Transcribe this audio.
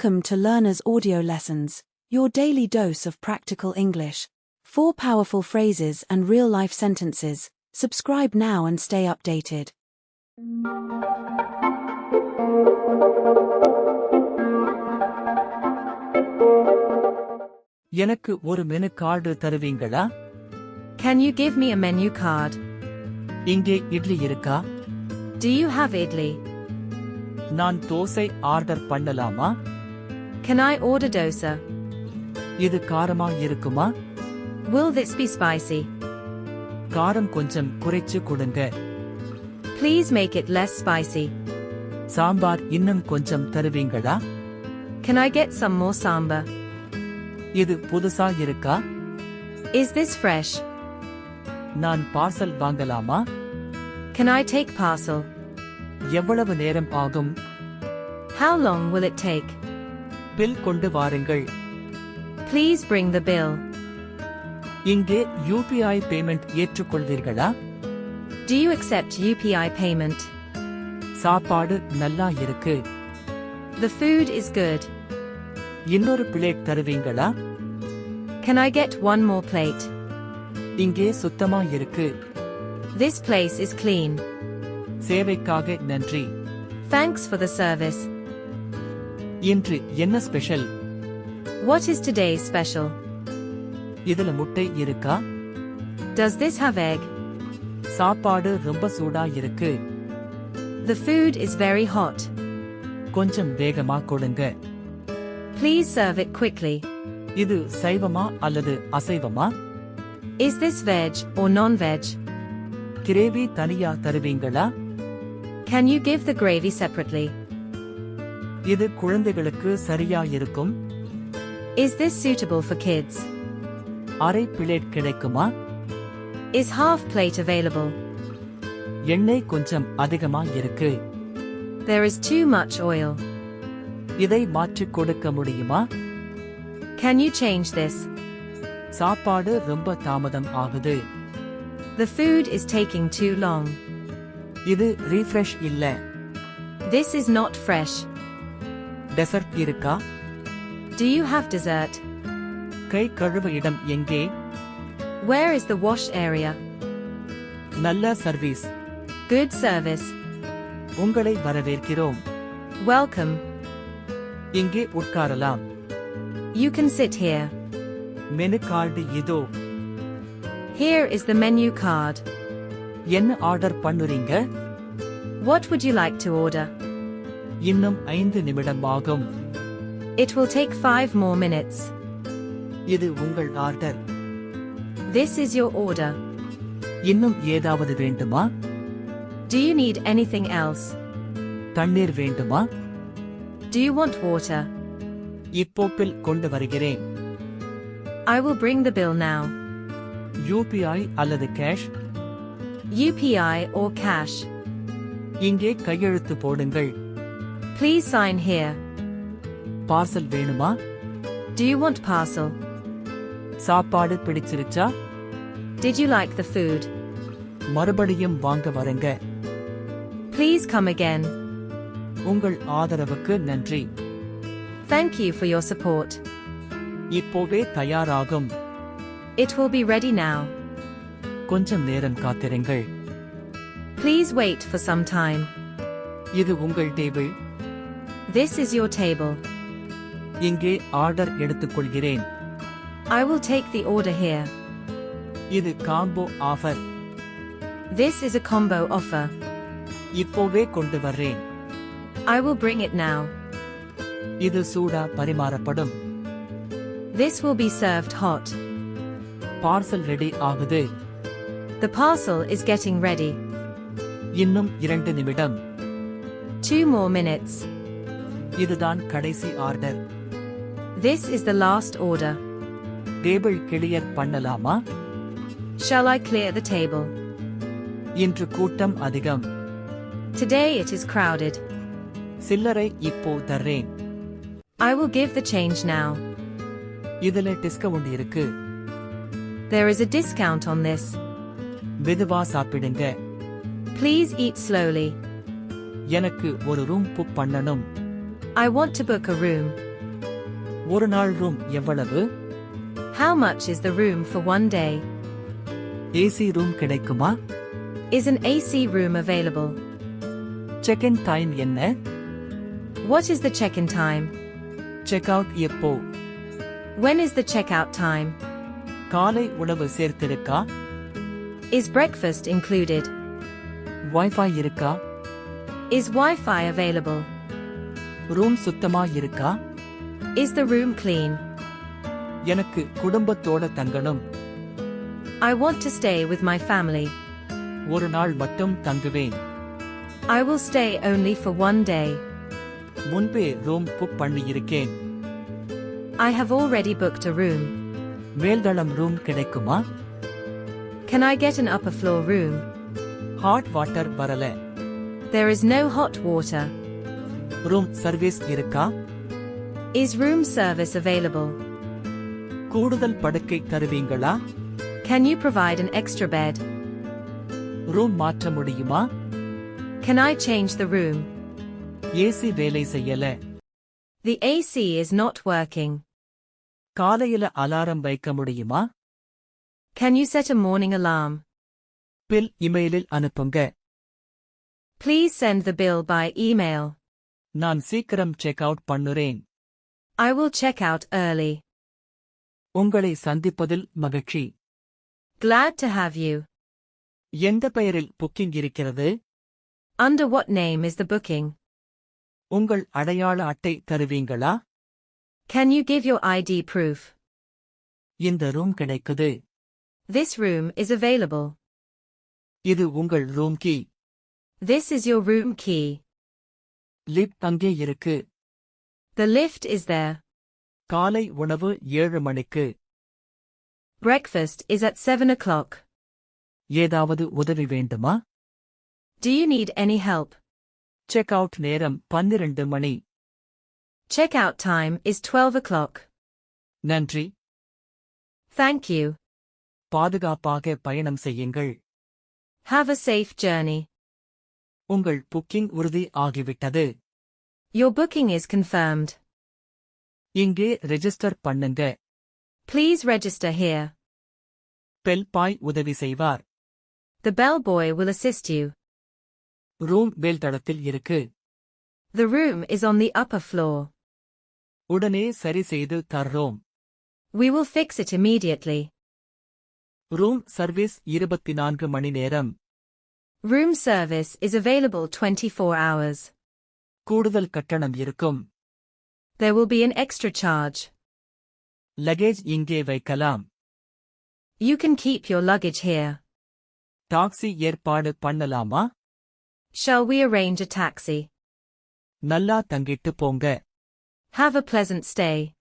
Welcome to Learner's Audio Lessons, your daily dose of practical English. 4 powerful phrases and real-life sentences. Subscribe now and stay updated. எனக்கு ஒரு menu card தருவீங்களா? Can you give me a menu card? இங்கே இட்லி இருக்கா? Do you have idli? நான் dosa order பண்ணலாமா? Can I order dosa? இது காரமா இருக்குமா? Will this be spicy? காரம் கொஞ்சம் குறைச்சு கொடுங்க. Please make it less spicy. Sambar இன்னும் கொஞ்சம் தருவீங்களா? Can I get some more sambar? இது புதுசா இருக்கா? Is this fresh? நான் பார்சல் வாங்கலாமா? Can I take parcel? எவ்வளவு நேரம் ஆகும்? How long will it take? Bill கொண்டு வாருங்கள். Please bring the bill. இங்கே UPI பேமெண்ட் ஏற்றுக்கொள்வீர்களா? Do you accept UPI payment? சாப்பாடு நல்லா இருக்கு. The food is good. இன்னொரு பிளேட் தருவீங்களா? Can I get one more plate? இங்கே சுத்தமா இருக்கு. This place is clean. சேவைக்காக நன்றி. Thanks for the service. இன்று என்ன special? What is today's special? இதுல முட்டை இருக்கா? Does this have egg? சாப்பாடு ரொம்ப சூடா இருக்கு. The food is very hot. கொஞ்சம் வேகமா கொடுங்க. Please serve it quickly. இது சைவமா அல்லது அசைவமா? Is this veg or non-veg? Gravy தனியா தருவீங்களா? Can you give the gravy separately? இது குழந்தைகளுக்கு சரியா இருக்கும். Is this suitable for kids? அரை பிளேட் கிடைக்குமா? Is half plate available? எண்ணெய் கொஞ்சம் அதிகமா இருக்கு. There is too much oil. இதை மாற்றிக் கொடுக்க முடியுமா? Can you change this? சாப்பாடு ரொம்ப தாமதம் ஆகுது. The food is taking too long. இது ரீஃப்ரெஷ் இல்ல. This is not fresh. Dessert இருக்கா? Do you have dessert? கை கழுவ இடம் எங்கே? Where is the wash area? நல்ல சர்வீஸ். Good service. உங்களை வரவேற்கிறோம். Welcome. இங்கே உட்காரலாம். You can sit here. Menu card இதோ. Here is the menu card. என்ன ஆர்டர் பண்ணுறீங்க? What would you like to order? இன்னும் 5 நிமிடம் ஆகும். It will take 5 more minutes. இது உங்கள் order. This is your order. இன்னும் ஏதாவது வேண்டுமா? Do you need anything else? தண்ணீர் வேண்டுமா? Do you want water? இப்போ பில் கொண்டு வருகிறேன். I will bring the bill now. UPI அல்லது கேஷ்? UPI or cash? இங்கே கையெழுத்து போடுங்கள். Please sign here. பார்சல் வேணுமா? Do you want parcel? சாப்பாடு பிடிச்சிருச்சா? Did you like the food? மறுபடியும் வாங்க வரங்க. Please come again. உங்கள் ஆதரவுக்கு நன்றி. Thank you for your support. இப்போவே தயாராகும். It will be ready now. கொஞ்சம் நேரம் காத்திருங்கள். Please wait for some time. இது உங்கள் table. This is your table. இங்கே ஆர்டர் எடுத்துக்கொள்கிறேன். I will take the order here. இது combo offer. This is a combo offer. இப்போவே கொண்டு வர்றேன். I will bring it now. இது சூடா பரிமாறப்படும். This will be served hot. Parcel ready ஆகுது. The parcel is getting ready. இன்னும் 2 நிமிடம். 2 more minutes. இதுதான் கடைசி order. This is the last order. Table clear பண்ணலாமா? Shall I clear the table? இன்று கூட்டம் அதிகம். Today it is crowded. சில்லறை இப்போ தர்றேன். I will give the change now. இதுல டிஸ்கவுண்ட் இருக்கு. There is a discount on this. மெதுவா சாப்பிடுங்க. Please eat slowly. எனக்கு ஒரு ரூம் புக் பண்ணணும். I want to book a room. ஒரு நாள் ரூம் எவ்வளவு? How much is the room for one day? AC room கிடைக்குமா? Is an AC room available? Check in time என்ன? What is the check-in time? Check out எப்போ? When is the checkout time? காலை உணவு சேர்த்திருக்கா? Is breakfast included? Wifi இருக்கா? Is Wi-Fi available? Room சுத்தமா இருக்கா? Is the room clean? எனக்கு குடும்பத்தோட தங்கணும். I want to stay with my family. ஒரு நாள் மட்டும் தங்குவேன். I will stay only for one day. முன்பே ரூம் புக் பண்ணியிருக்கேன். I have already booked a room. மேல்தளம் ரூம் கிடைக்குமா? Can I get an upper floor room? Hot water வரல. There is no hot water. Room service இருக்கா? Is room service available? கூடுதல் படுக்கை தருவீங்களா? Can you provide an extra bed? Room மாற்ற முடியுமா? Can I change the room? AC வேலை செய்யல. The AC is not working. காலையில அலாரம் வைக்க முடியுமா? Can you set a morning alarm? Bill இமெயிலில் அனுப்புங்க. Please send the bill by email. நான் சீக்கிரம் செக் அவுட் பண்ணுறேன். I will check out early. உங்களை சந்திப்பதில் மகிழ்ச்சி. Glad to have you. எந்த பெயரில் புக்கிங் இருக்கிறது? Under what name is the booking? உங்கள் அடையாள அட்டை தருவீங்களா? Can you give your ID proof? இந்த ரூம் கிடைக்குது. This room is available. இது உங்கள் room key. This is your room key. Lift அங்கே இருக்கு. The lift is there. காலை உணவு 7 மணிக்கு. Breakfast is at 7 o'clock. ஏதாவது உதவி வேண்டுமா? Do you need any help? Check out நேரம் 12 மணி. Checkout time is 12 o'clock. நன்றி. Thank you. பாதுகாப்பாக பயணம் செய்யுங்கள். Have a safe journey. உங்கள் புக்கிங் உறுதி ஆகிவிட்டது. Your booking is confirmed. இங்கே ரெஜிஸ்டர் பண்ணுங்க. Please register here. Bellboy உதவி செய்வார். The bellboy will assist you. Room மேல்தளத்தில் இருக்கு. The room is on the upper floor. உடனே சரி செய்து தர்றோம். We will fix it immediately. Room service 24 மணி நேரம். Room service is available 24 hours. கூடுதல் கட்டணம் இருக்கும். There will be an extra charge. Luggage இங்கே வைக்கலாம். You can keep your luggage here. Taxi ஏற்பாடு பண்ணலாமா? Shall we arrange a taxi? நல்லா தங்கிட்டு போங்க. Have a pleasant stay.